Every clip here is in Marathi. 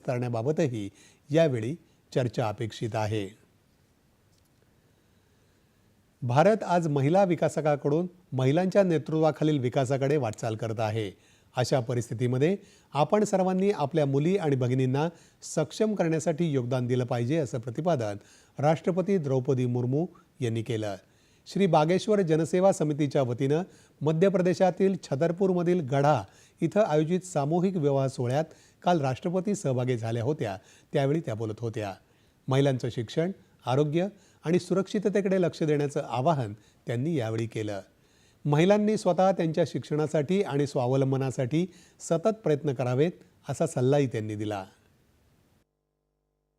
करण्याबाबतही यावेळी चर्चा अपेक्षित आहे। भारत आज महिला विकासकाकडून महिलांच्या नेतृत्वाखालील विकासाकडे वाटचाल करत आहे। अशा परिस्थितीमध्ये आपण सर्वांनी आपल्या मुली आणि भगिनींना सक्षम करण्यासाठी योगदान दिलं पाहिजे, असं प्रतिपादन राष्ट्रपती द्रौपदी मुर्मू यांनी केलं। श्री बागेश्वर जनसेवा समितीच्या वतीनं मध्य प्रदेशातील छतरपूरमधील गढा इथं आयोजित सामूहिक विवाह सोहळ्यात काल राष्ट्रपती सहभागी झाल्या होत्या। त्यावेळी त्या बोलत होत्या। महिलांचं शिक्षण, आरोग्य आणि सुरक्षिततेकडे लक्ष देण्याचं आवाहन त्यांनी यावेळी केलं। महिलांनी स्वतः त्यांच्या शिक्षणासाठी आणि स्वावलंबनासाठी सतत प्रयत्न करावेत, असा सल्लाही त्यांनी दिला।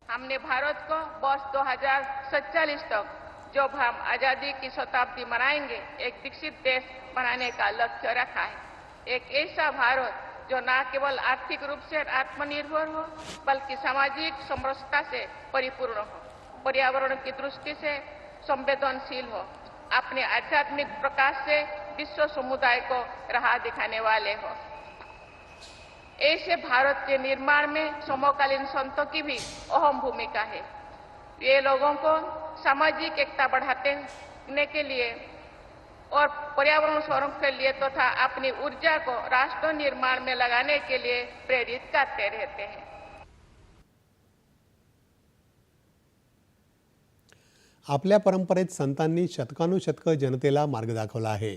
हमने भारत को वर्ष 2047 तक जब हम आज़ादी की शताब्दी मनाएंगे, एक विकसित देश बनाने का लक्ष्य रखा है। एक ऐसा भारत जो न केवल आर्थिक रूप से आत्मनिर्भर हो, बल्कि सामाजिक समरसता से परिपूर्ण हो, पर्यावरण की दृष्टि से संवेदनशील हो, अपने आध्यात्मिक प्रकाश से विश्व समुदाय को राह दिखाने वाले हो। ऐसे भारत के निर्माण में समकालीन संतों की भी अहम भूमिका है। ये लोगों को सामाजिक एकता बढ़ाने के लिए और पर्यावरण संरक्षण के लिए तथा अपनी ऊर्जा को राष्ट्र निर्माण में लगाने के लिए प्रेरित करते रहते हैं। आपल्या परंपरेत संतांनी शतकानुशतकं जनतेला मार्ग दाखवला आहे।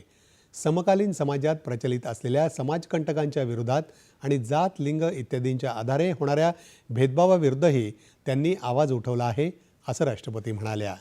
समकालीन समाजात प्रचलित असलेल्या समाजकंटकांच्या विरोधात आणि जात, लिंग इत्यादींच्या आधारे होणाऱ्या भेदभावाविरुद्धही त्यांनी आवाज उठवला आहे, असं राष्ट्रपती म्हणाल्या।